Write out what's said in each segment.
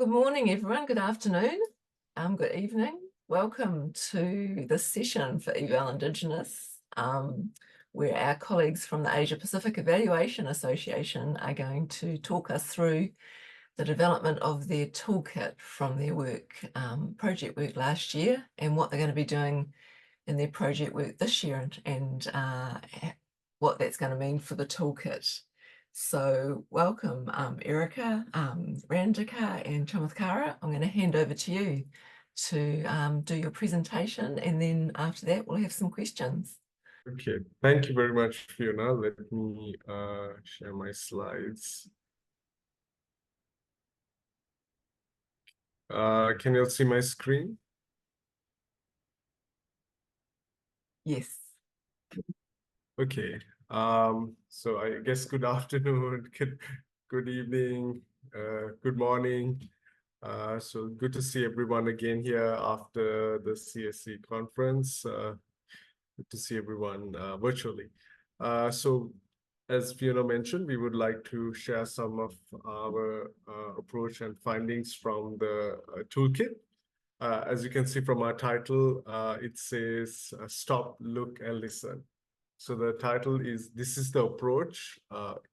good morning, everyone. Good afternoon. Good evening. Welcome to this session for Eval Indigenous, where our colleagues from the Asia Pacific Evaluation Association are going to talk us through the development of their toolkit from their work, project work last year, and what they're going to be doing in their project work this year, and what that's going to mean for the toolkit. So welcome, Erica, Randika and Chamathkara. I'm going to hand over to you to do your presentation, and then after that we'll have some questions. Okay, thank you very much, Fiona. Let me share my slides. Can you all see my screen? Yes. Okay. So I guess good afternoon, good evening, good morning. So good to see everyone again here after the CSC conference. Good to see everyone virtually. So as Fiona mentioned, we would like to share some of our approach and findings from the toolkit. As you can see from our title, it says stop, look, and listen. So the title is, this is the approach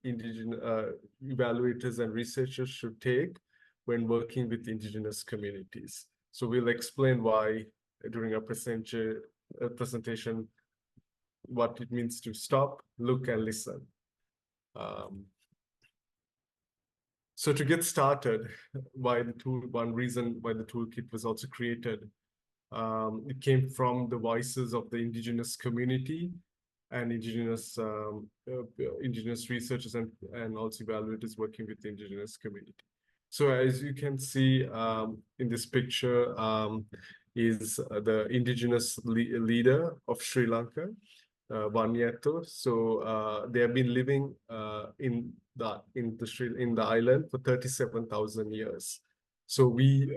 Indigenous evaluators and researchers should take when working with Indigenous communities. So we'll explain why during our presentation, what it means to stop, look, and listen. So to get started, one reason why the toolkit was also created, it came from the voices of the Indigenous community and Indigenous researchers and also evaluators working with the Indigenous community. So as you can see in this picture is the Indigenous leader of Sri Lanka, Vanyato. So they have been living in the island for 37,000 years. So we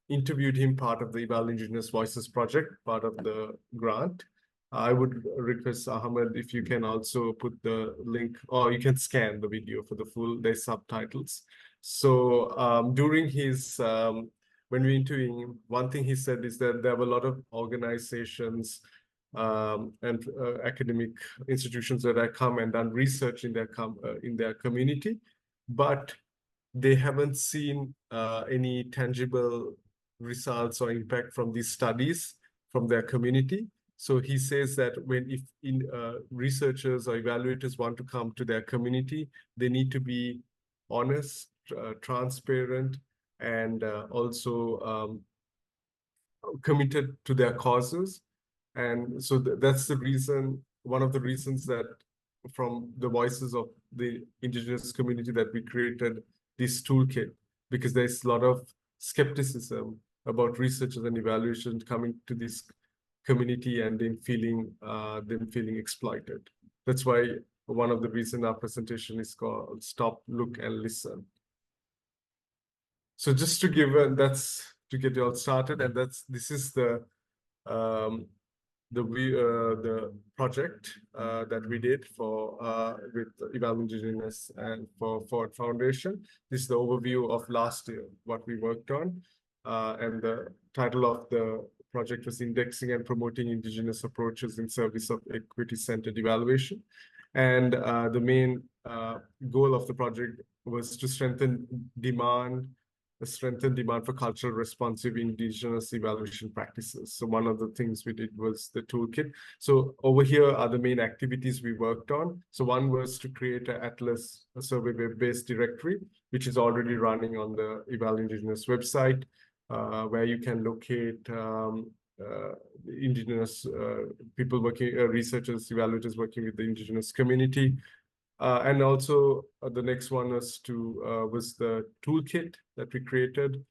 interviewed him, part of the Eval Indigenous Voices project, part of the grant. I would request Ahmed if you can also put the link, or you can scan the video for the full, there's subtitles. So during his, when we interviewed him, one thing he said is that there were a lot of organizations and academic institutions that have come and done research in their community, but they haven't seen any tangible results or impact from these studies from their community. So he says that if researchers or evaluators want to come to their community, they need to be honest, transparent, and also committed to their causes. And so that's the reason, one of the reasons that from the voices of the Indigenous community that we created this toolkit, because there's a lot of skepticism about researchers and evaluation coming to this community and then feeling exploited. That's why one of the reasons our presentation is called Stop, Look, and Listen. So just to give that's to get you all started, and this is the project that we did for with Eval Indigenous and for Ford Foundation. This is the overview of last year, what we worked on, and the title of the project was Indexing and Promoting Indigenous Approaches in Service of Equity-Centered Evaluation. And the main goal of the project was to strengthen demand for cultural responsive Indigenous evaluation practices. So one of the things we did was the toolkit. So over here are the main activities we worked on. So one was to create an Atlas, a survey web-based directory, which is already running on the Eval Indigenous website, where you can locate Indigenous people working, researchers, evaluators working with the Indigenous community. And also the next one was the toolkit that we created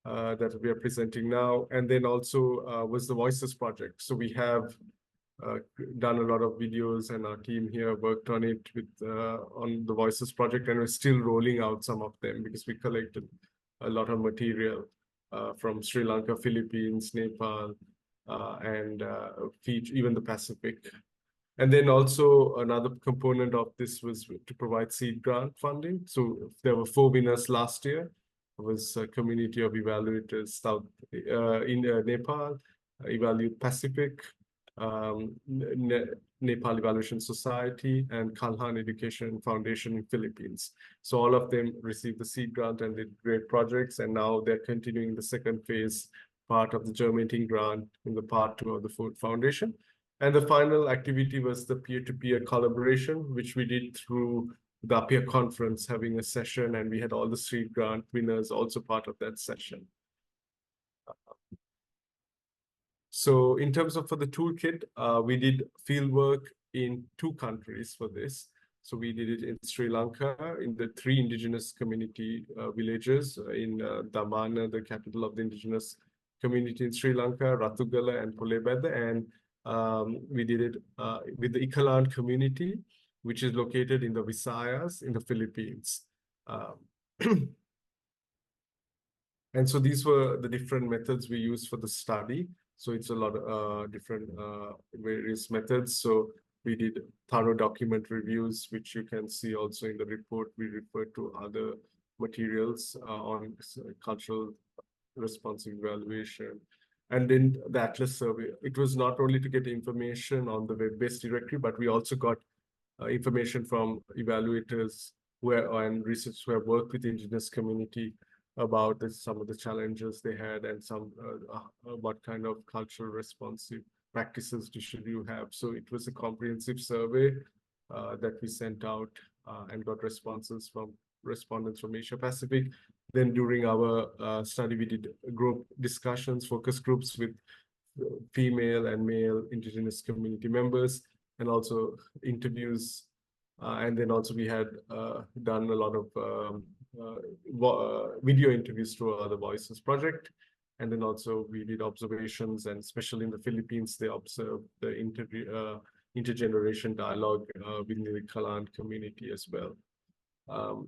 that we are presenting now. And then also was the Voices project. So we have done a lot of videos, and our team here worked on it on the Voices project, and we're still rolling out some of them because we collected a lot of material from Sri Lanka, Philippines, Nepal, and Fiji, even the Pacific. And then also another component of this was to provide seed grant funding. So there were 4 winners last year. was a community of evaluators South in Nepal, Evaluate Pacific, Nepal Evaluation Society, and Kalhan Education Foundation in Philippines. So all of them received the seed grant and did great projects, and now they're continuing the second phase part of the germinating grant in the part 2 of the Food Foundation. And the final activity was the peer-to-peer collaboration, which we did through the APEA conference, having a session, and we had all the seed grant winners also part of that session. So in terms of for the toolkit, we did field work in 2 countries for this. So we did it in Sri Lanka, in the 3 indigenous community villages in Damana, the capital of the indigenous community in Sri Lanka, Ratugala and Pulebeda. And we did it with the Ikalan community, which is located in the Visayas in the Philippines. And so these were the different methods we used for the study. So it's a lot of different various methods. So we did thorough document reviews, which you can see also in the report. We referred to other materials on cultural responsive evaluation. And then the Atlas survey. It was not only to get information on the web-based directory, but we also got information from evaluators and researchers who have worked with the indigenous community about some of the challenges they had and some what kind of cultural responsive practices should you have. So it was a comprehensive survey that we sent out and got responses from respondents from Asia Pacific. Then during our study, we did group discussions, focus groups with female and male indigenous community members, and also interviews. And then also we had done a lot of video interviews through our The Voices project. And then also we did observations, and especially in the Philippines, they observed the intergeneration dialogue within the Kalan community as well.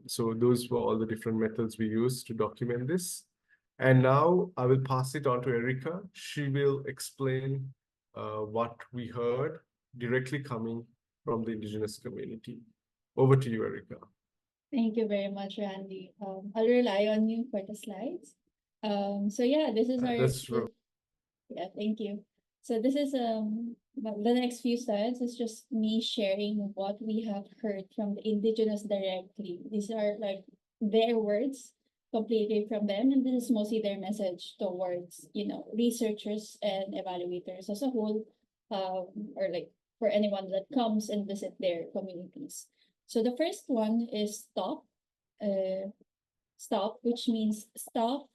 So those were all the different methods we used to document this. And now I will pass it on to Erica. She will explain what we heard directly coming from the indigenous community. Over to you, Erica. Thank you very much, Randy. I'll rely on you for the slides. So yeah, this is our. That's true. Yeah, thank you. So this is the next few slides is just me sharing what we have heard from the indigenous directly. These are like their words completely from them, and this is mostly their message towards researchers and evaluators as a whole, or like for anyone that comes and visit their communities. So the first one is stop, which means stop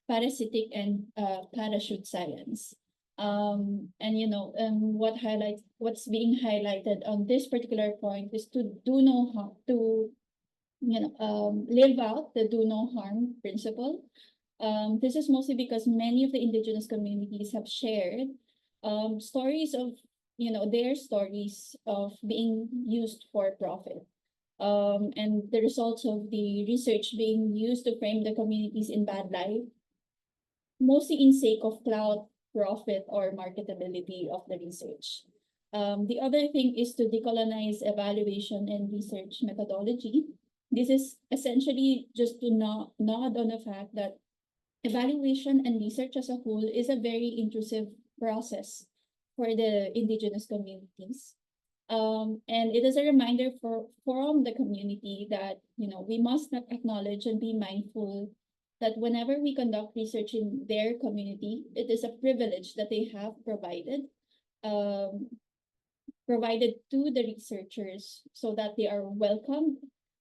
parasitic and parachute science. What's being highlighted on this particular point is to do no harm, to live out the do no harm principle. This is mostly because many of the indigenous communities have shared stories of their stories of being used for profit. And the results of the research being used to frame the communities in bad light, mostly in sake of clout, profit, or marketability of the research. The other thing is to decolonize evaluation and research methodology. This is essentially just to nod on the fact that evaluation and research as a whole is a very intrusive process for the indigenous communities. And it is a reminder from the community that we must acknowledge and be mindful that whenever we conduct research in their community, it is a privilege that they have provided to the researchers so that they are welcomed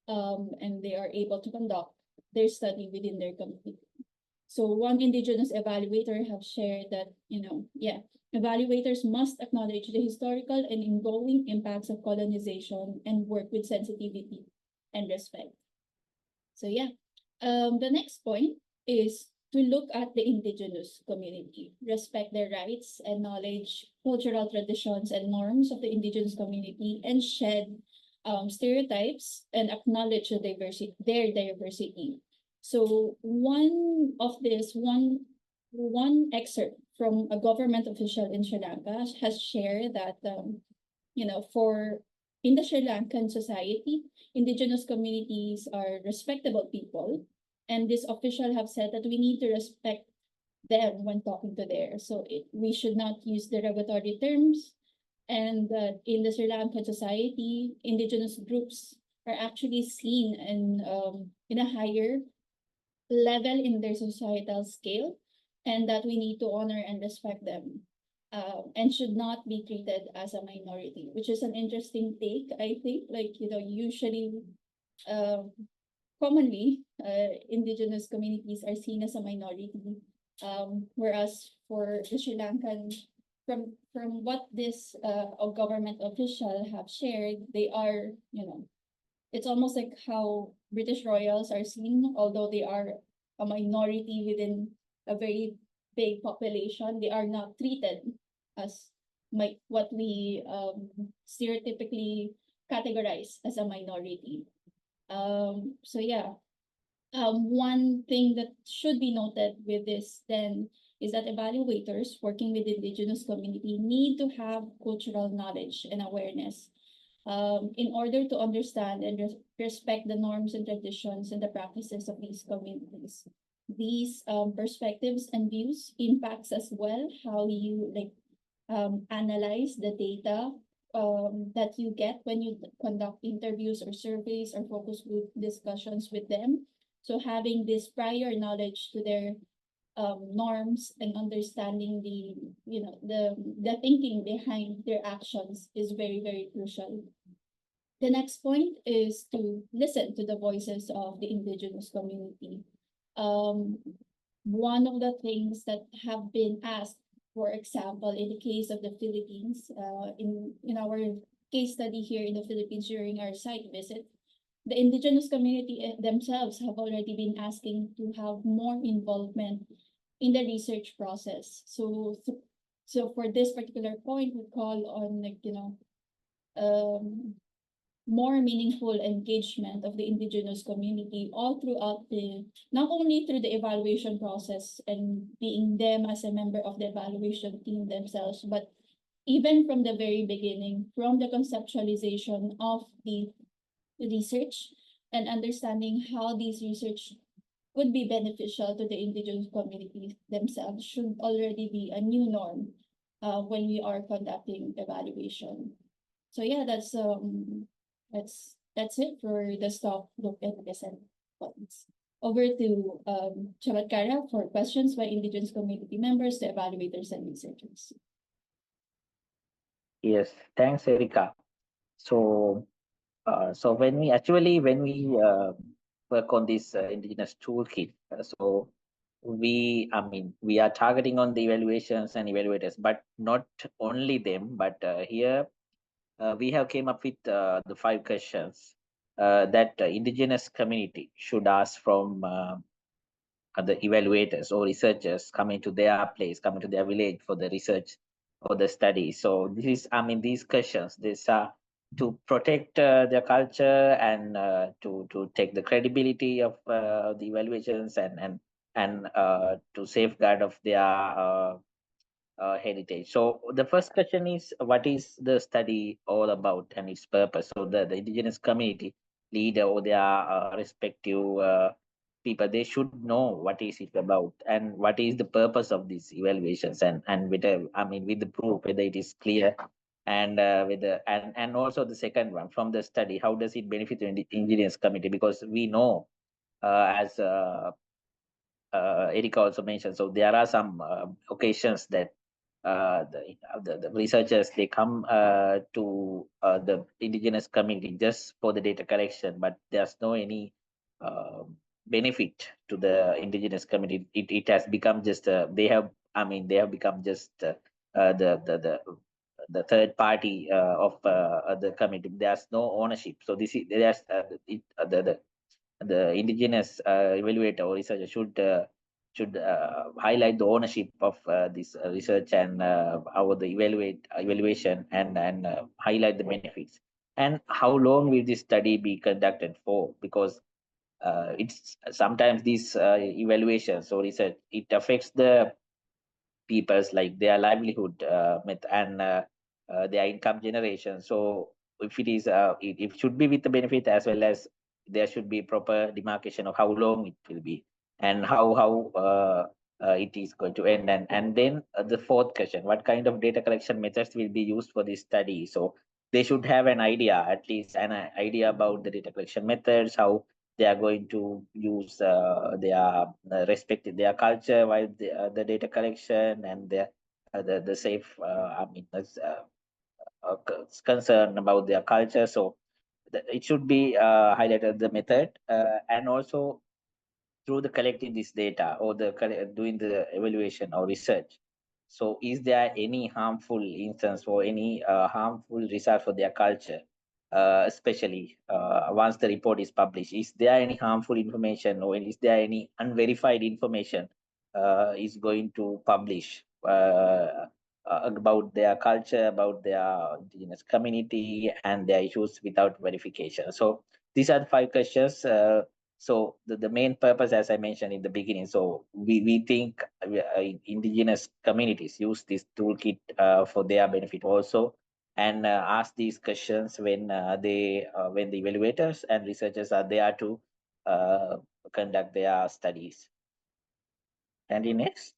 and they are able to conduct their study within their community. So one indigenous evaluator have shared that, evaluators must acknowledge the historical and ongoing impacts of colonization and work with sensitivity and respect. So the next point is to look at the indigenous community, respect their rights, acknowledge cultural traditions and norms of the indigenous community, and shed stereotypes and acknowledge their diversity. So one excerpt from a government official in Sri Lanka has shared that in the Sri Lankan society, indigenous communities are respectable people And this official have said that we need to respect them when talking to theirs. So we should not use derogatory terms. And in the Sri Lankan society, indigenous groups are actually seen in a higher level in their societal scale, and that we need to honor and respect them, and should not be treated as a minority, which is an interesting take, I think. Like, usually, commonly, indigenous communities are seen as a minority, whereas for the Sri Lankan, from what this government official have shared, they are, it's almost like how British royals are seen, although they are a minority within a very big population, they are not treated as what we stereotypically categorize as a minority. So yeah, one thing that should be noted with this then is that evaluators working with indigenous community need to have cultural knowledge and awareness, in order to understand and respect the norms and traditions and the practices of these communities. These perspectives and views impacts as well how you analyze the data that you get when you conduct interviews or surveys or focus group discussions with them. So having this prior knowledge to their norms and understanding the thinking behind their actions is very, very crucial. The next point is to listen to the voices of the indigenous community. One of the things that have been asked, for example, in the case of the Philippines, in our case study here in the Philippines during our site visit, the indigenous community themselves have already been asking to have more involvement in the research process. So for this particular point, we call on more meaningful engagement of the indigenous community all throughout not only through the evaluation process and being them as a member of the evaluation team themselves, but even from the very beginning, from the conceptualization of the research and understanding how these research would be beneficial to the indigenous communities themselves should already be a new norm when we are conducting evaluation. So yeah, that's it for the stock look and listen points. Over to Chabat Kara for questions by indigenous community members, the evaluators and researchers. Yes, thanks, Erika. So, so when we work on this indigenous toolkit, so we are targeting on the evaluations and evaluators, but not only them, but here we have came up with the 5 questions that indigenous community should ask from the evaluators or researchers coming to their place, coming to their village for the research or the study. So this is, these questions, these are to protect their culture and to take the credibility of the evaluations and to safeguard of their heritage. So the first question is, what is the study all about and its purpose? So the indigenous community leader or their respective people, they should know what is it about and what is the purpose of these evaluations, and with with the proof whether it is clear, and with the and also the second one, from the study, how does it benefit the indigenous community? Because we know, as Erika also mentioned, so there are some occasions that the researchers, they come to the indigenous community just for the data collection, but there's no any uh, benefit to the indigenous community. It has become just they have become just the third party of the community. There's no ownership. So this is there's the indigenous evaluator or researcher should highlight the ownership of this research and how the evaluation and highlight the benefits, and how long will this study be conducted for, because it's sometimes these evaluations or research, it affects the people's, like, their livelihood and their income generation. So if it is it should be with the benefit as well as there should be proper demarcation of how long it will be and how it is going to end. And then the fourth question, what kind of data collection methods will be used for this study? So they should have an idea, at least an idea about the data collection methods, how they are going to use their respective their culture while the data collection, and the safe concern about their culture. So it should be highlighted the method, and also through the collecting this data or doing the evaluation or research. So is there any harmful instance or any harmful result for their culture, especially once the report is published? Is there any harmful information, or is there any unverified information is going to publish about their culture, about their indigenous community and their issues without verification? So these are the 5 questions. So the main purpose, as I mentioned in the beginning, so we think indigenous communities use this toolkit for their benefit also, and ask these questions when the evaluators and researchers are there to conduct their studies. And the next.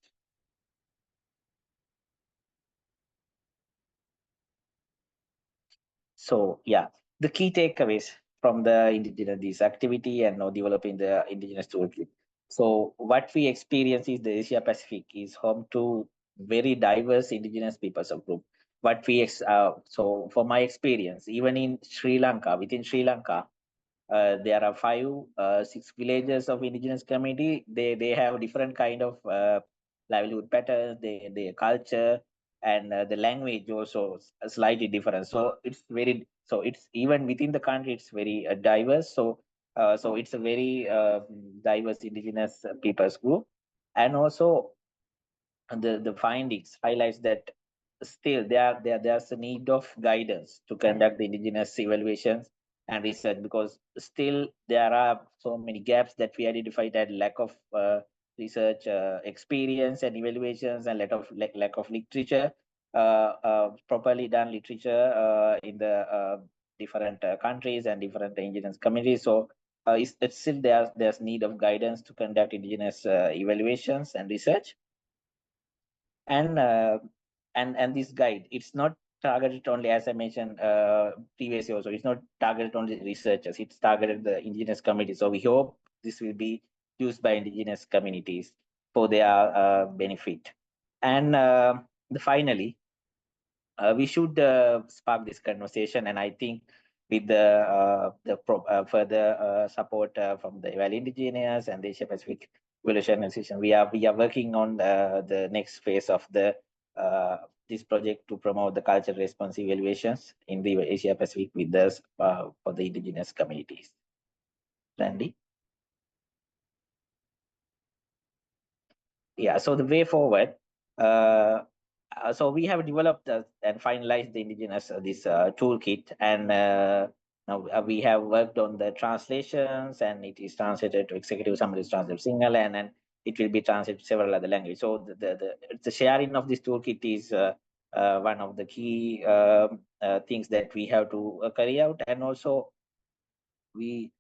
So yeah, the key takeaways from the indigenous activity and now developing the indigenous toolkit. So what we experience is the Asia Pacific is home to very diverse indigenous peoples of group. So for my experience, even in Sri Lanka, within Sri Lanka, there are 6 villages of indigenous community. They have different kind of livelihood patterns, their culture, and the language also slightly different. So it's even within the country, it's very diverse. So it's a very diverse indigenous peoples group. And also the findings highlights that still there's a need of guidance to conduct the indigenous evaluations and research, because still there are so many gaps that we identified, that lack of research experience and evaluations, and lack of literature, properly done literature in the different countries and different indigenous communities. So it's still there's need of guidance to conduct indigenous evaluations and research. And this guide, it's not targeted only, as I mentioned previously also, it's not targeted only researchers, it's targeted the indigenous communities. So we hope this will be used by indigenous communities for their benefit. And finally, we should spark this conversation, and I think with further support from the Valley Indigenous and the Asia Pacific Evaluation Association, we are working on the next phase of the this project to promote the cultural response evaluations in the Asia Pacific with us for the indigenous communities. Randy? Yeah, so the way forward, so we have developed and finalized the indigenous this toolkit, and now we have worked on the translations, and it is translated to executive, somebody is translated single, and it will be translated to several other languages. So the sharing of this toolkit is one of the key things that we have to carry out. And also we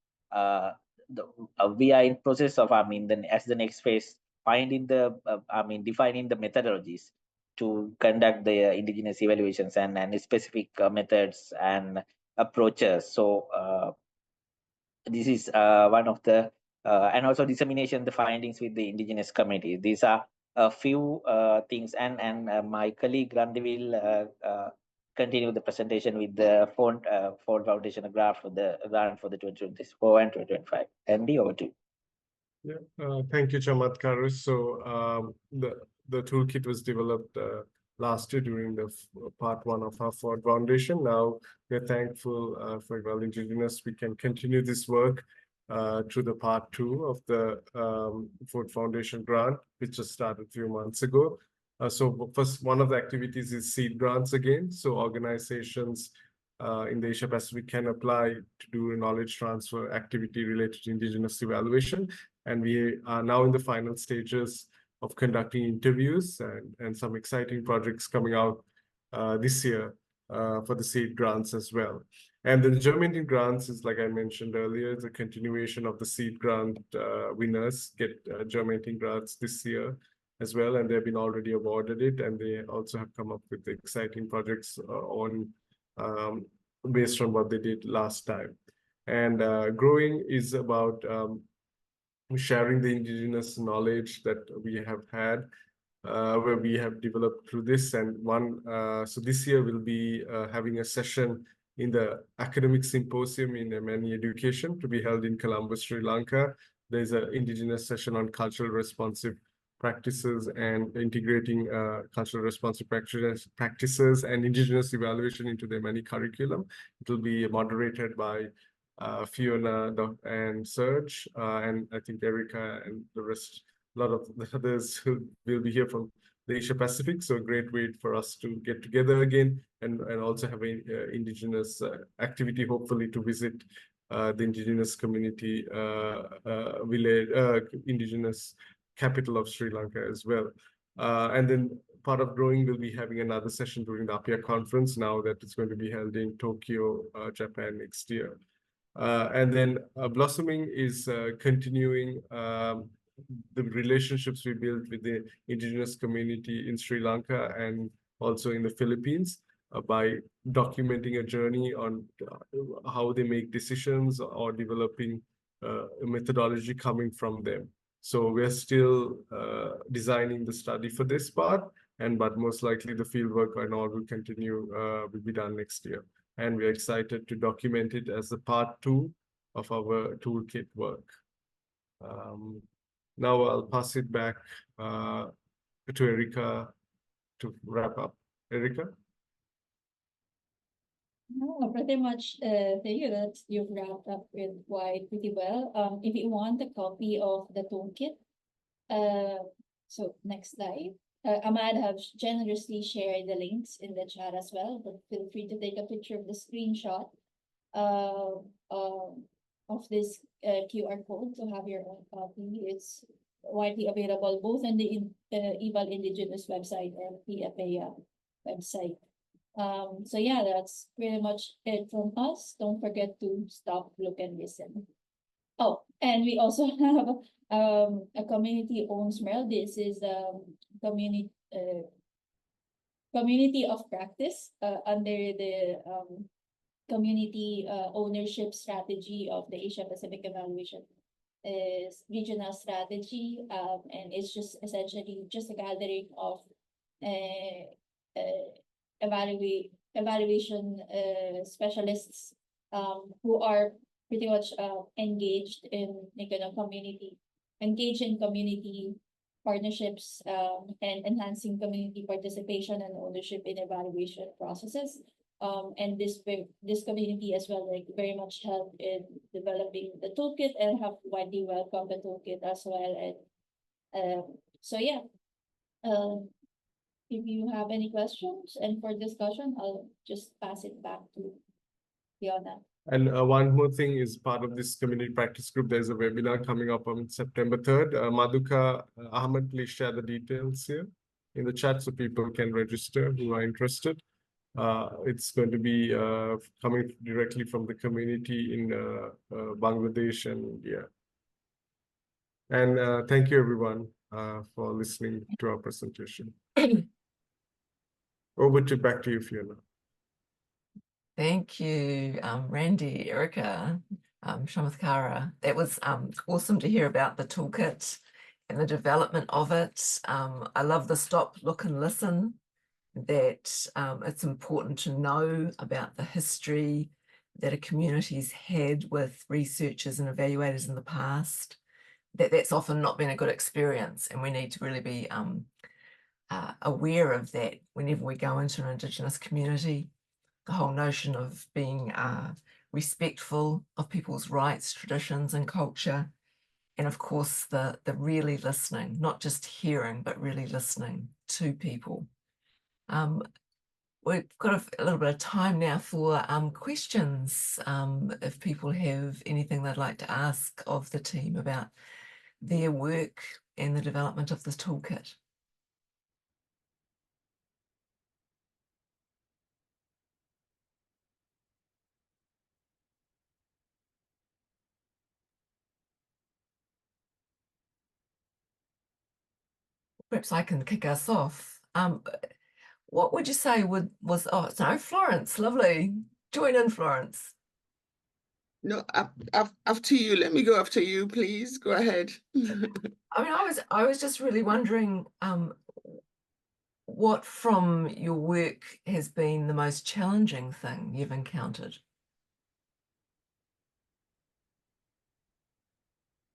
we are in process of, as the next phase, defining the methodologies to conduct the indigenous evaluations, and specific methods and approaches. So this is one of the and also dissemination the findings with the indigenous community. These are a few things, and my colleague Randy will continue the presentation with the Ford Foundation grant for the 2024 and 2025. Andy, over to you. Yeah, thank you, Chamatkar. So the toolkit was developed last year during the part 1 of our Ford Foundation. Now we're thankful for Valley Indigenous. We can continue this work through the part 2 of the Ford Foundation grant, which just started a few months ago. So first, one of the activities is seed grants again. So organizations in the Asia Pacific can apply to do a knowledge transfer activity related to indigenous evaluation. And we are now in the final stages of conducting interviews and some exciting projects coming out this year for the seed grants as well. And then the germinating grants is, like I mentioned earlier, it's a continuation of the seed grant winners get germinating grants this year as well, and they've been already awarded it, and they also have come up with exciting projects on based on what they did last time. And growing is about sharing the indigenous knowledge that we have had, where we have developed through this. And so this year we'll be having a session in the academic symposium in Mani Education to be held in Colombo, Sri Lanka. There's an indigenous session on cultural responsive practices and integrating cultural responsive practices and indigenous evaluation into the Mani curriculum. It will be moderated by Fiona and Serge, and I think Erica and the rest, a lot of the others who will be here from the Asia Pacific. So a great way for us to get together again and also have an indigenous activity, hopefully to visit the indigenous community village, indigenous capital of Sri Lanka as well. And then part of growing will be having another session during the APEA conference, now that it's going to be held in Tokyo, Japan next year. And then blossoming is continuing the relationships we built with the indigenous community in Sri Lanka and also in the Philippines by documenting a journey on how they make decisions or developing a methodology coming from them. So we're still designing the study for this part, but most likely the fieldwork and all will continue, will be done next year. And we're excited to document it as a part 2 of our toolkit work. Now I'll pass it back to Erica to wrap up. Erica? No, pretty much thank you that you've wrapped up with quite pretty well. If you want a copy of the toolkit, so next slide. Ahmad have generously shared the links in the chat as well, but feel free to take a picture of the screenshot of this QR code to have your own copy. It's widely available both on the Eval Indigenous website and the APEA website. So yeah, that's pretty much it from us. Don't forget to stop, look, and listen. Oh, and we also have a community-owned SMERL. This is community of practice under the community ownership strategy of the Asia Pacific Evaluation is regional strategy, and it's just essentially just a gathering of evaluation specialists who are pretty much engaged in community partnerships and enhancing community participation and ownership in evaluation processes. And this community as well, like, very much helped in developing the toolkit and have widely welcomed the toolkit as well. And so yeah, if you have any questions and for discussion, I'll just pass it back to Fiona. And one more thing is part of this community practice group, there's a webinar coming up on September 3rd. Madhuka, Ahmed, please share the details here in the chat so people can register who are interested. It's going to be coming directly from the community in Bangladesh and India. And thank you everyone for listening to our presentation. Back to you, Fiona. Thank you, Randy, Erica, Chamathkara. That was awesome to hear about the toolkit and the development of it. I love the stop, look, and listen, that it's important to know about the history that a community's had with researchers and evaluators in the past, that's often not been a good experience, and we need to really be aware of that whenever we go into an Indigenous community. The whole notion of being respectful of people's rights, traditions, and culture, and of course the really listening, not just hearing, but really listening to people. We've got a little bit of time now for questions. If people have anything they'd like to ask of the team about their work and the development of this toolkit. perhaps I can kick us off. What would you say was, oh, no, Florence, lovely. Join in, Florence. No, after you. Let me go after you, please. Go ahead. I mean, I was just really wondering, what from your work has been the most challenging thing you've encountered?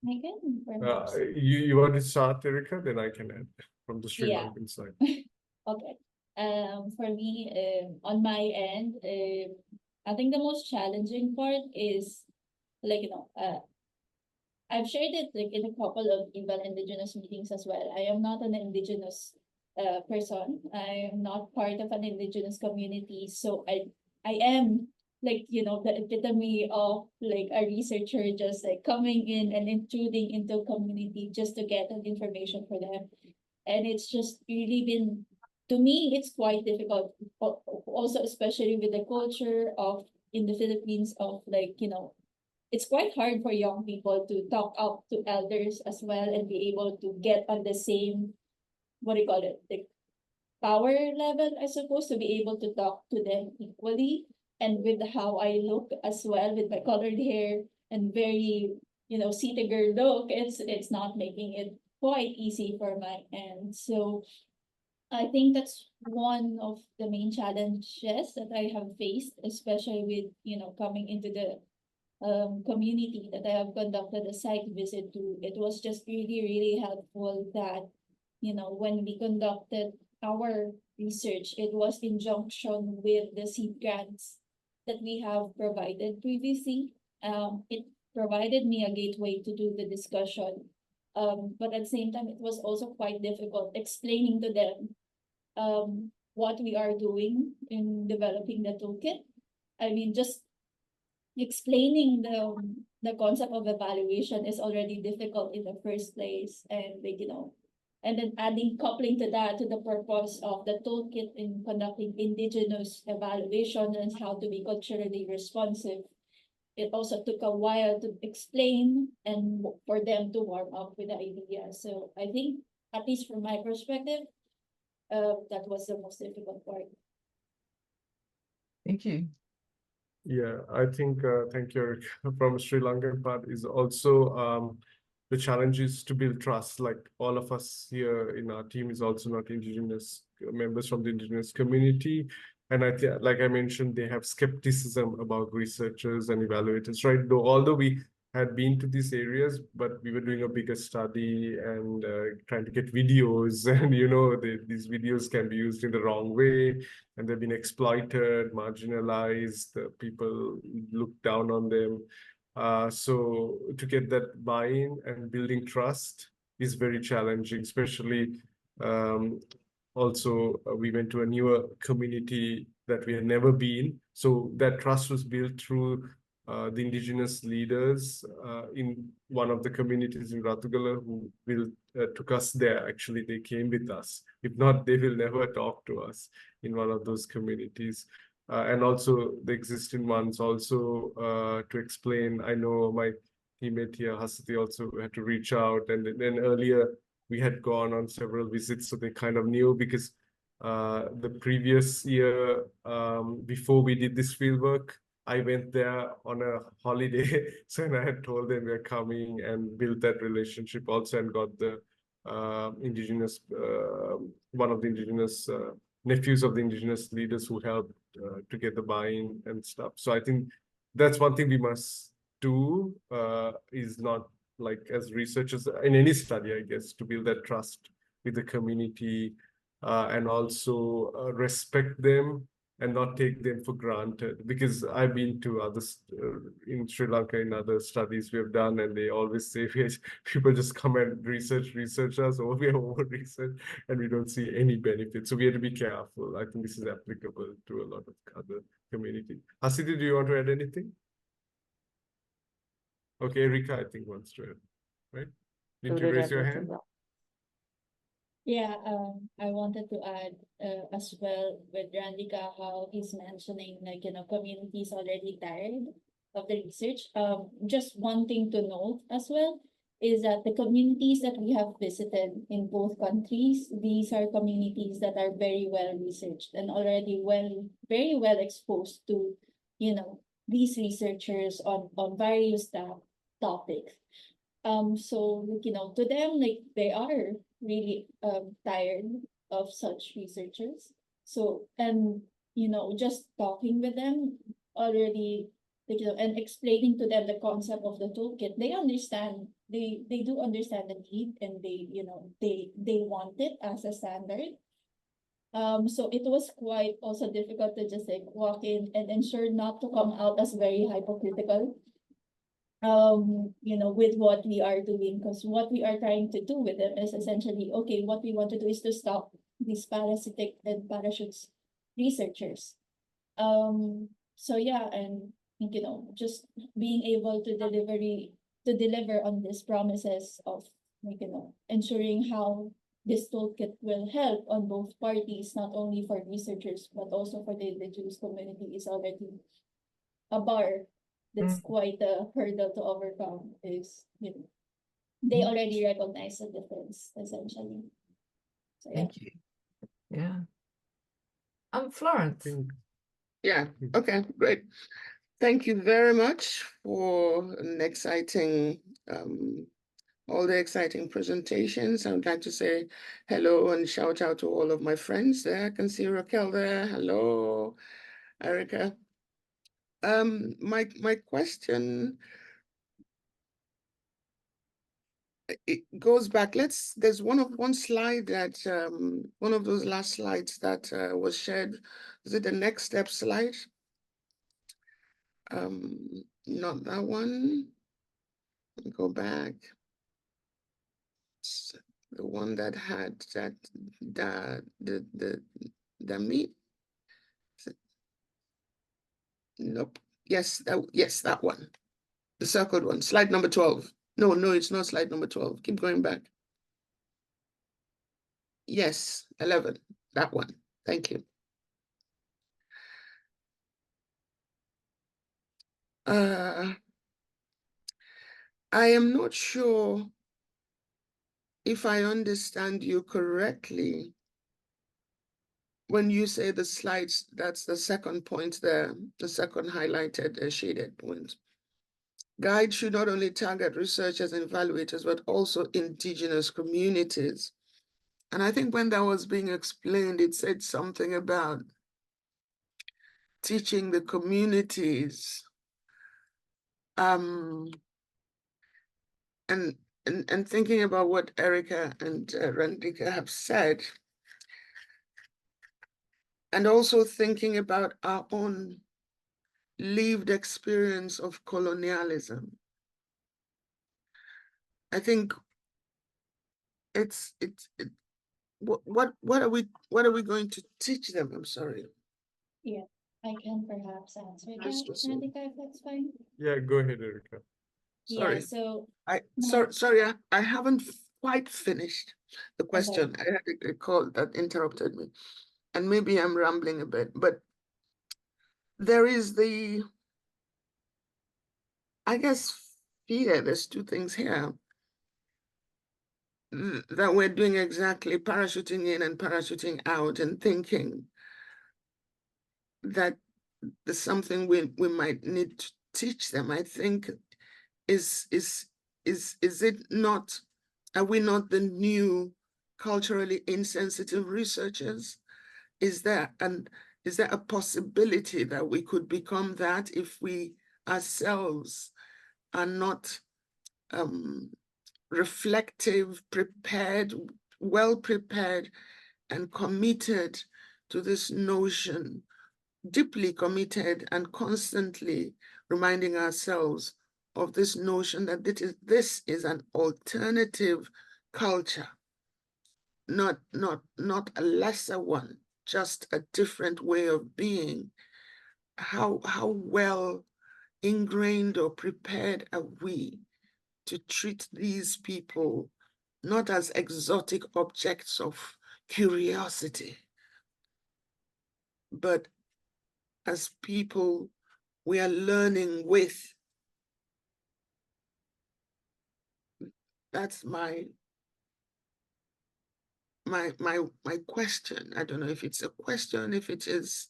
Megan, perhaps. You want to start, Erica? Then I can add from the Sri Yeah. Lankan side. Okay. For me, on my end, I think the most challenging part is like, I've shared it like in a couple of Eval Indigenous meetings as well. I am not an Indigenous person. I am not part of an Indigenous community. So I am like, the epitome of like a researcher just like coming in and intruding into a community just to get an information for them. And it's just really been, to me, it's quite difficult. Also, especially with the culture of in the Philippines of like, it's quite hard for young people to talk up to elders as well and be able to get on the same, what do you call it, like power level, I suppose, to be able to talk to them equally. And with how I look as well, with my colored hair and very, city girl look, it's not making it quite easy for my end. So I think that's one of the main challenges that I have faced, especially with, coming into the community that I have conducted a site visit to. It was just really, really helpful that, when we conducted our research, it was in junction with the seed grants that we have provided previously. It provided me a gateway to do the discussion. But at the same time, it was also quite difficult explaining to them what we are doing in developing the toolkit. I mean, just explaining the concept of evaluation is already difficult in the first place, and like, and then coupling to that to the purpose of the toolkit in conducting indigenous evaluation and how to be culturally responsive. It also took a while to explain and for them to warm up with the idea. So I think, at least from my perspective, that was the most difficult part. Thank you. Yeah, I think, thank you, Eric. From Sri Lankan part is also the challenge is to build trust. Like all of us here in our team is also not Indigenous members from the Indigenous community. And I think, like I mentioned, they have skepticism about researchers and evaluators, right? Although we had been to these areas, but we were doing a bigger study and trying to get videos, and these videos can be used in the wrong way, and they've been exploited, marginalized, people look down on them. So to get that buy-in and building trust is very challenging, especially also we went to a newer community that we had never been. So that trust was built through the Indigenous leaders in one of the communities in Ratugala who took us there. Actually, they came with us. If not, they will never talk to us in one of those communities. And also the existing ones also to explain. I know my teammate here, Hasati, also had to reach out. And then earlier we had gone on several visits, so they kind of knew, because the previous year, before we did this field work, I went there on a holiday. So I had told them we're coming and built that relationship also, and got the Indigenous, one of the Indigenous nephews of the Indigenous leaders who helped to get the buy-in and stuff. So I think that's one thing we must do, is not like as researchers in any study, I guess, to build that trust with the community and also respect them and not take them for granted. Because I've been to others in Sri Lanka in other studies we have done, and they always say people just come and research us, or we have over research and we don't see any benefit. So we have to be careful. I think this is applicable to a lot of other community. Hasiti, do you want to add anything? Okay, Erika, I think wants to add, right? Did you raise your hand? Yeah, I wanted to add as well with Randika how he's mentioning like, communities already tired of the research. Just one thing to note as well is that the communities that we have visited in both countries, these are communities that are very well researched and already very well exposed to, these researchers on various topics. So, to them, like, they are really tired of such researchers. So, and, just talking with them already, like, and explaining to them the concept of the toolkit, they understand, they do understand the need, and they want it as a standard. So it was quite also difficult to just like walk in and ensure not to come out as very hypocritical, with what we are doing, because what we are trying to do with them is essentially, okay, what we want to do is to stop these parasitic and parachutes researchers. So yeah, and just being able to deliver on these promises of, ensuring how this toolkit will help on both parties, not only for researchers but also for the indigenous community, is already a bar that's quite a hurdle to overcome. Is they already recognize the difference, essentially. So yeah. Thank you. Yeah. Florence. Yeah, okay, great. Thank you very much for an exciting, all the exciting presentations. I would like to say hello and shout out to all of my friends there. I can see Raquel there. Hello, Erica. My question, it goes back. There's one slide that one of those last slides that was shared. Is it the next step slide? Not that one. Go back. It's the one that had the meat. Nope. Yes, that one. The circled one. Slide number 12. No, it's not slide number 12. Keep going back. Yes, 11. That one. Thank you. I am not sure if I understand you correctly when you say the slides. That's the second point there, the second highlighted shaded point. Guides should not only target researchers and evaluators, but also indigenous communities. And I think when that was being explained, it said something about teaching the communities, and thinking about what Erica and Randika have said, and also thinking about our own lived experience of colonialism. I think what are we going to teach them? I'm sorry. Yeah, I can perhaps answer that, Randika, if that's fine. Yeah, go ahead, Erica. Sorry. Yeah, so Sorry, I haven't quite finished the question. I had a call that interrupted me, and maybe I'm rambling a bit, but there is I guess, fear. There's two things here. That we're doing exactly parachuting in and parachuting out, and thinking that there's something we might need to teach them. I think is it not, are we not the new culturally insensitive researchers? Is there a possibility that we could become that if we ourselves are not reflective, prepared, well prepared, and committed to this notion, deeply committed, and constantly reminding ourselves of this notion that this is an alternative culture, not a lesser one, just a different way of being. How well ingrained or prepared are we to treat these people not as exotic objects of curiosity, but as people we are learning with, That's my question. I don't know if it's a question, if it is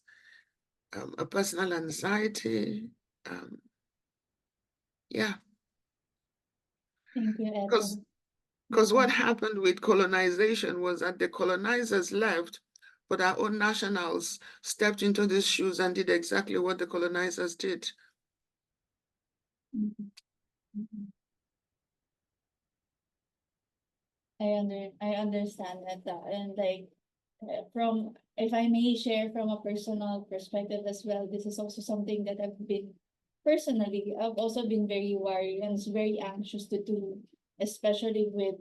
a personal anxiety. Yeah. Thank you, Because Edna. Because what happened with colonization was that the colonizers left, but our own nationals stepped into these shoes and did exactly what the colonizers did. I understand that, and like from, if I may share from a personal perspective as well, this is also something that I've also been very worried and very anxious to do, especially with,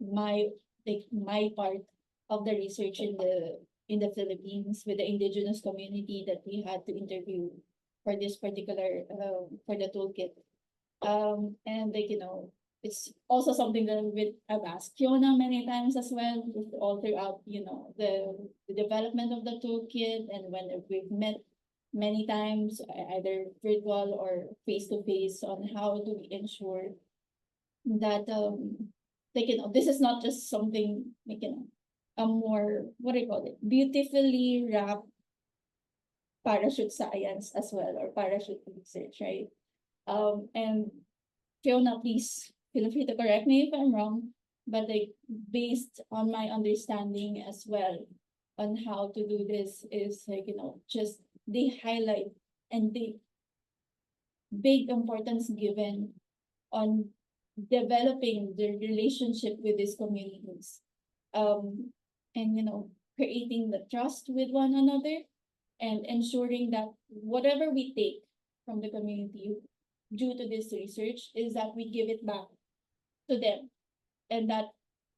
my part of the research in the Philippines with the indigenous community that we had to interview for this particular for the toolkit. And it's also something that I've asked Fiona many times as well, all throughout, the development of the toolkit, and when we've met many times, either virtual or face to face, on how do we ensure that this is not just something a more, what do you call it, beautifully wrapped parachute science as well, or parachute research, right? And Fiona, please feel free to correct me if I'm wrong, but like, based on my understanding as well on how to do this is just they highlight and the big importance given on developing the relationship with these communities, and creating the trust with one another, and ensuring that whatever we take from the community due to this research is that we give it back to them, and that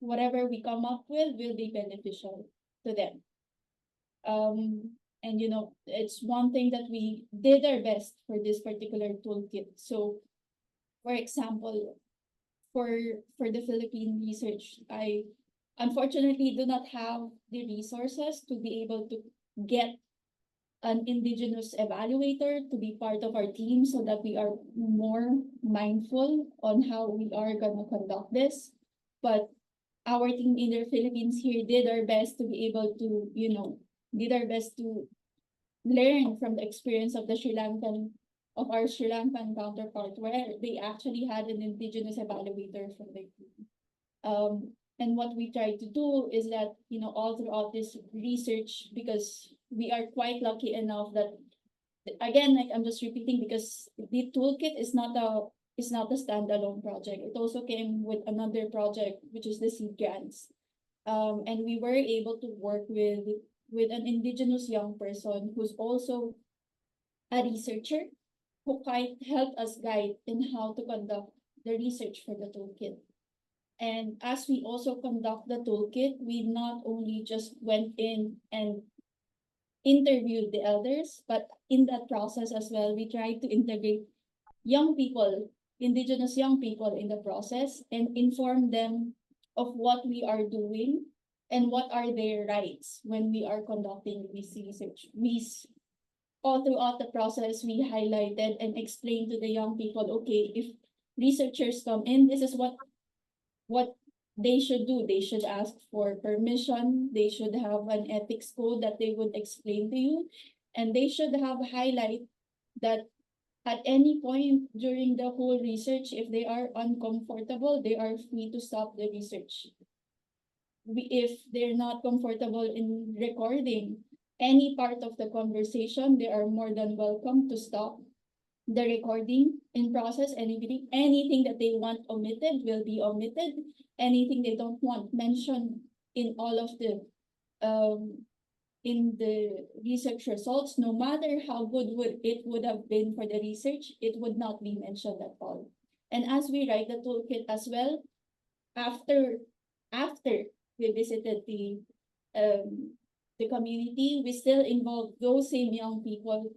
whatever we come up with will be beneficial to them. And it's one thing that we did our best for this particular toolkit. So, for example, for the Philippine research, I unfortunately do not have the resources to be able to get an indigenous evaluator to be part of our team, so that we are more mindful on how we are going to conduct this. But our team in the Philippines here did our best to be able to, did our best to learn from the experience of our Sri Lankan counterpart, where they actually had an indigenous evaluator from their team. And what we try to do is that, all throughout this research, because we are quite lucky enough that, again, like I'm just repeating, because the toolkit is not a standalone project. It also came with another project, which is the seed grants. And we were able to work with an indigenous young person who's also a researcher, who quite helped us guide in how to conduct the research for the toolkit. And as we also conduct the toolkit, we not only just went in and interviewed the elders, but in that process as well, we tried to integrate young people, indigenous young people in the process, and inform them of what we are doing and what are their rights when we are conducting this research. All throughout the process, we highlighted and explained to the young people, okay, if researchers come in, this is what they should do. They should ask for permission. They should have an ethics code that they would explain to you. And they should have highlight that at any point during the whole research, if they are uncomfortable, they are free to stop the research. If they're not comfortable in recording any part of the conversation, they are more than welcome to stop the recording in process. Anything that they want omitted will be omitted. Anything they don't want mentioned in all of the in the research results, no matter how good it would have been for the research, it would not be mentioned at all. And as we write the toolkit as well, after we visited the community, we still involved those same young people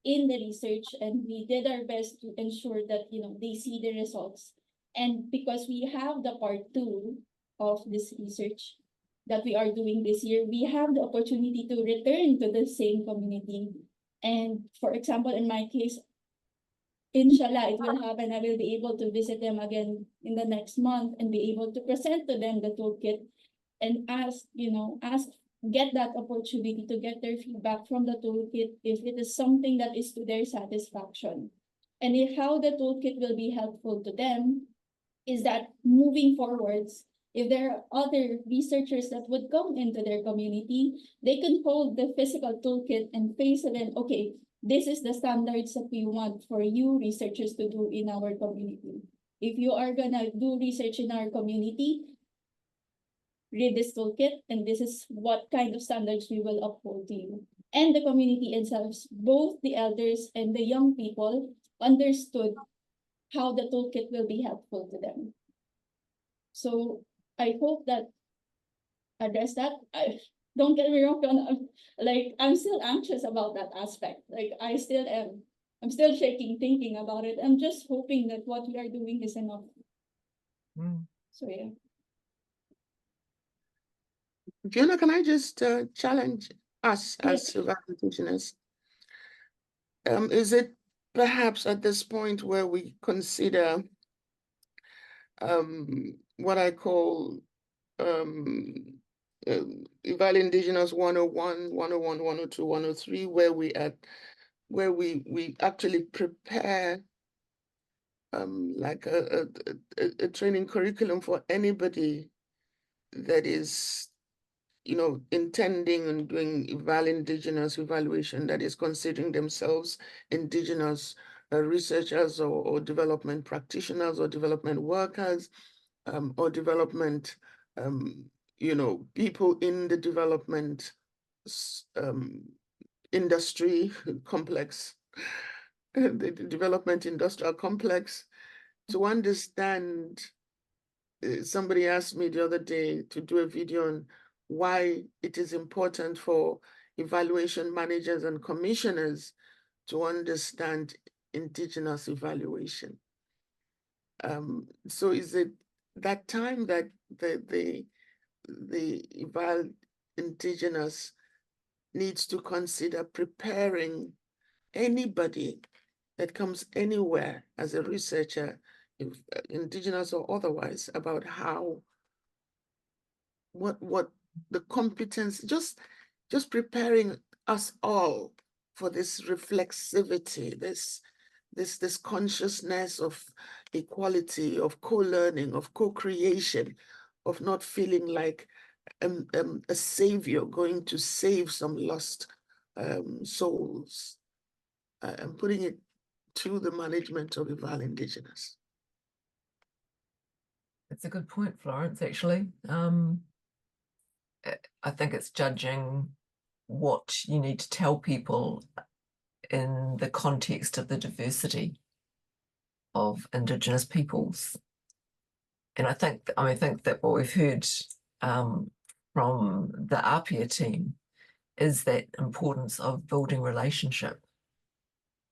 in the research, and we did our best to ensure that they see the results. And because we have the part 2 of this research that we are doing this year, we have the opportunity to return to the same community. And for example, in my case, inshallah, it will happen. I will be able to visit them again in the next month and be able to present to them the toolkit and get that opportunity to get their feedback from the toolkit if it is something that is to their satisfaction. And how the toolkit will be helpful to them is that moving forwards, if there are other researchers that would come into their community, they can hold the physical toolkit and face it and, okay, this is the standards that we want for you researchers to do in our community. If you are gonna do research in our community, read this toolkit, and this is what kind of standards we will uphold to you. And the community itself, both the elders and the young people, understood how the toolkit will be helpful to them. So I hope that address that. Don't get me wrong, I'm still anxious about that aspect. Like I still am. I'm still shaking thinking about it. I'm just hoping that what we are doing is enough. So yeah. Fiona, can I just challenge us as Indigenous? Is it perhaps at this point where we consider what I call Eval Indigenous 101, 101, 102, 103, where we actually prepare like a training curriculum for anybody that is, intending and doing Indigenous evaluation, that is considering themselves Indigenous researchers or development practitioners or development workers or development, people in the development industry complex, the development industrial complex, to understand. Somebody asked me the other day to do a video on why it is important for evaluation managers and commissioners to understand Indigenous evaluation. So is it that time that the Eval Indigenous needs to consider preparing anybody that comes anywhere as a researcher, Indigenous or otherwise, about what the competence, just preparing us all for this reflexivity, this consciousness of equality, of co-learning, of co-creation, of not feeling like a savior going to save some lost souls. I'm putting it to the management of Eval Indigenous. It's a good point, Florence, actually. I think it's judging what you need to tell people in the context of the diversity of Indigenous peoples. And I think that what we've heard from the APEA team is that importance of building relationship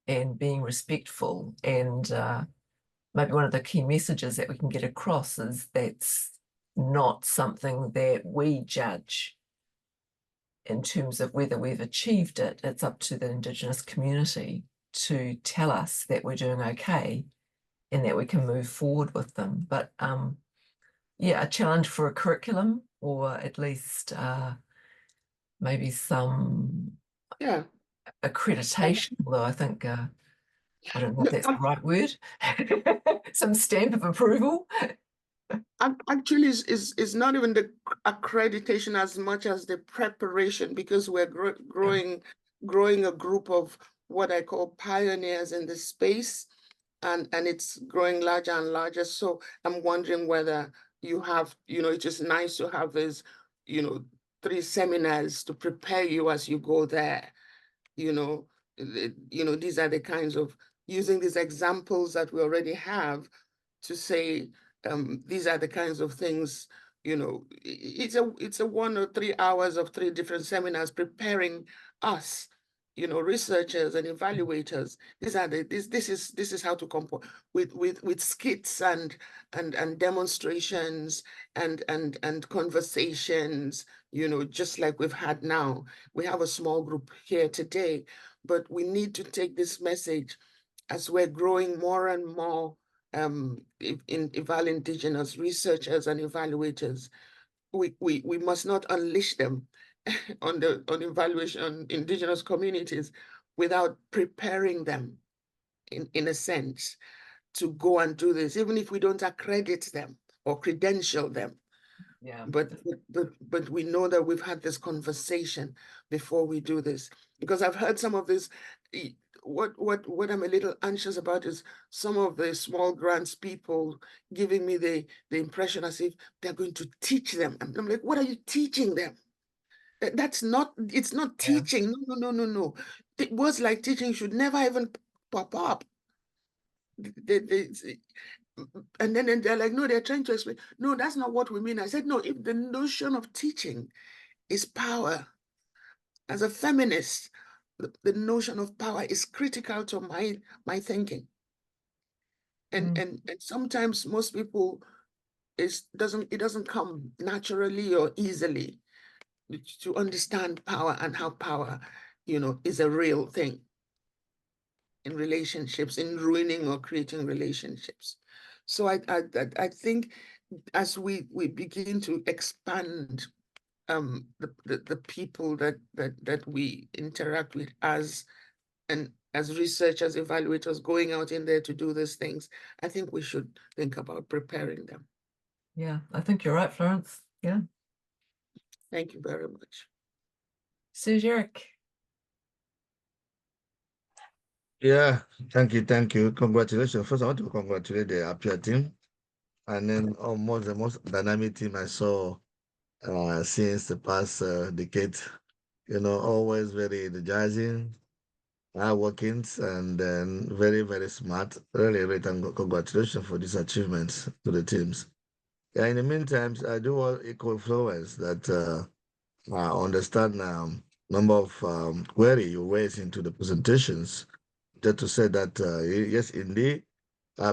and being respectful. And maybe one of the key messages that we can get across is that's not something that we judge in terms of whether we've achieved it. It's up to the Indigenous community to tell us that we're doing okay and that we can move forward with them. But yeah, a challenge for a curriculum, or at least maybe some accreditation, although I think I don't know if that's the right word. Some stamp of approval. Actually, is not even the accreditation as much as the preparation, because we're growing a group of what I call pioneers in the space, and it's growing larger and larger. So I'm wondering whether you have, it is nice to have these, 3 seminars to prepare you as you go there. These are the kinds of using these examples that we already have to say, these are the kinds of things, it's a 1 or 3 hours of 3 different seminars preparing us, researchers and evaluators. This is how to compose with skits and demonstrations and conversations, just like we've had now. We have a small group here today, but we need to take this message as we're growing more and more in Indigenous researchers and evaluators, we must not unleash them on evaluation on Indigenous communities without preparing them in a sense to go and do this, even if we don't accredit them or credential them. Yeah. But we know that we've had this conversation before we do this, because I've heard some of this. What I'm a little anxious about is some of the small grants people giving me the impression as if they're going to teach them. I'm like, what are you teaching them? That's not, it's not teaching. No. Words like teaching should never even pop up. And then they're like, no, they're trying to explain. No, that's not what we mean. I said, no, if the notion of teaching is power, as a feminist, the notion of power is critical to my thinking. And sometimes most people, it doesn't come naturally or easily to understand power and how power, is a real thing in relationships, in ruining or creating relationships. So I think as we begin to expand the people that we interact with as researchers, evaluators, going out in there to do these things, I think we should think about preparing them. Yeah, I think you're right, Florence. Yeah. Thank you very much. Serge Eric. Yeah, thank you. Congratulations. First, I want to congratulate the APEA team, and then almost the most dynamic team I saw since the past decade. Always very energizing, hardworking, and then very, very smart. Really, really, congratulations for these achievements to the teams. Yeah, in the meantime, I do want equal influence that I understand number of query you raise into the presentations. Just to say that yes, indeed,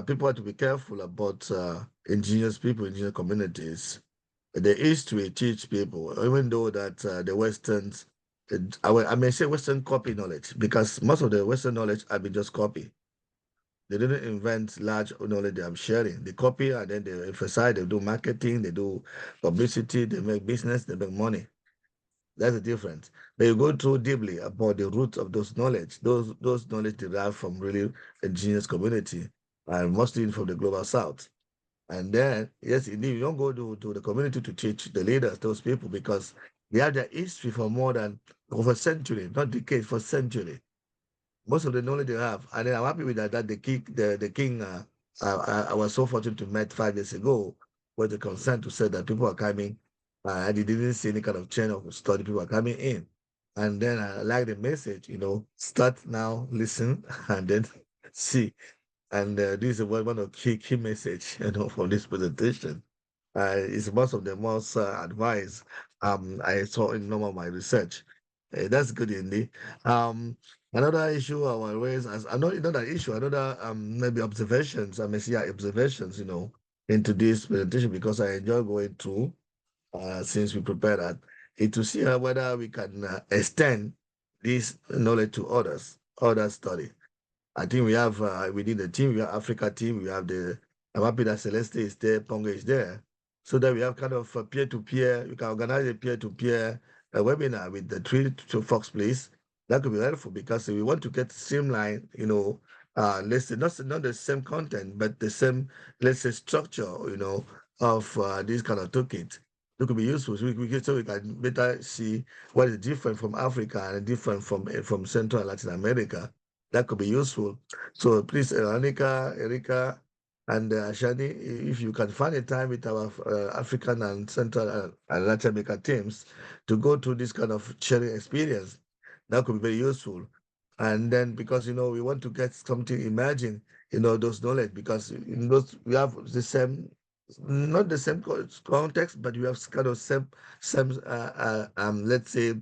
people have to be careful about indigenous people, indigenous communities. The history teach people, even though that the Westerns, I may say Western copy knowledge, because most of the Western knowledge have been just copy. They didn't invent large knowledge they are sharing. They copy and then they emphasize, they do marketing, they do publicity, they make business, they make money. That's the difference. But you go through deeply about the roots of those knowledge. Those knowledge derived from really indigenous community and mostly from the global south. And then, yes, indeed, you don't go to the community to teach the leaders, those people, because they have their history for more than over a century, not decades, for century. Most of the knowledge they have. And then I'm happy with that the king I was so fortunate to meet 5 years ago, was the consent to say that people are coming, and he didn't see any kind of chain of study, people are coming in. And then I like the message, start now, listen, and then see. And this is one of the key message, from this presentation. It's most of the most advice I saw in normal my research. That's good indeed. Another issue I will raise as another issue, another maybe observations, I may say observations, into this presentation, because I enjoy going through since we prepared that, is to see whether we can extend this knowledge to other study. I think we have within the team, we have Africa team, we have I'm happy that Celeste is there, Ponga is there, so that we have kind of a peer-to-peer, you can organize a peer-to-peer webinar with the 3 to Fox Place. That could be helpful, because we want to get streamlined, let's say not the same content, but the same, let's say, structure, of this kind of toolkit. It could be useful, so we can better see what is different from Africa and different from Central and Latin America. That could be useful. So please, Erika, and Shani, if you can find a time with our African and Central and Latin America teams to go through this kind of sharing experience, that could be very useful. And then, because we want to get something emerging, those knowledge, because we have the same, not the same context, but we have kind of same let's say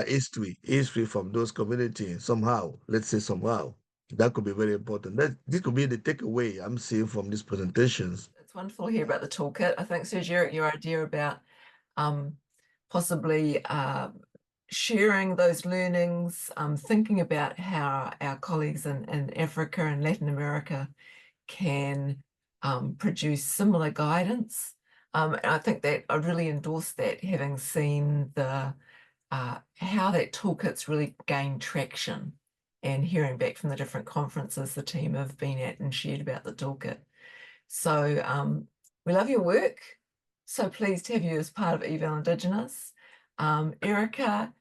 history from those communities somehow. Let's say somehow that could be very important. This could be the takeaway I'm seeing from these presentations. It's wonderful to hear about the toolkit. I think, Serge, your idea about possibly sharing those learnings, thinking about how our colleagues in Africa and Latin America can produce similar guidance. And I think that I really endorse that, having seen the how that toolkit's really gained traction and hearing back from the different conferences the team have been at and shared about the toolkit. So we love your work. So pleased to have you as part of Eval Indigenous. Erica,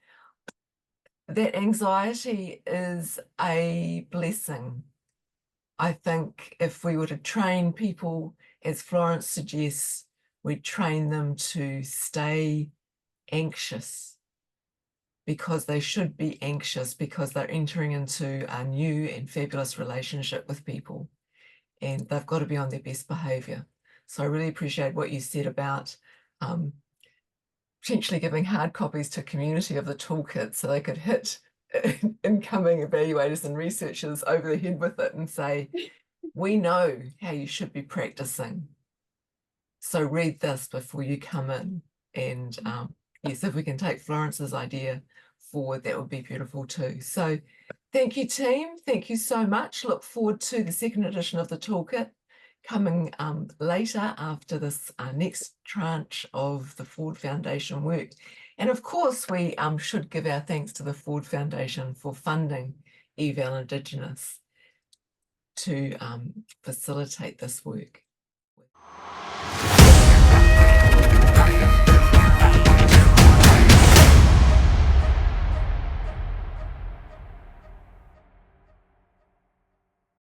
that anxiety is a blessing. I think if we were to train people, as Florence suggests, we'd train them to stay anxious, because they should be anxious, because they're entering into a new and fabulous relationship with people, and they've got to be on their best behavior. So I really appreciate what you said about potentially giving hard copies to community of the toolkit so they could hit incoming evaluators and researchers over the head with it and say, we know how you should be practicing, so read this before you come in. And yes, if we can take Florence's idea forward, that would be beautiful too. So thank you, team. Thank you so much. Look forward to the second edition of the toolkit coming later after this next tranche of the Ford Foundation work. And of course, we should give our thanks to the Ford Foundation for funding Eval Indigenous to facilitate this work.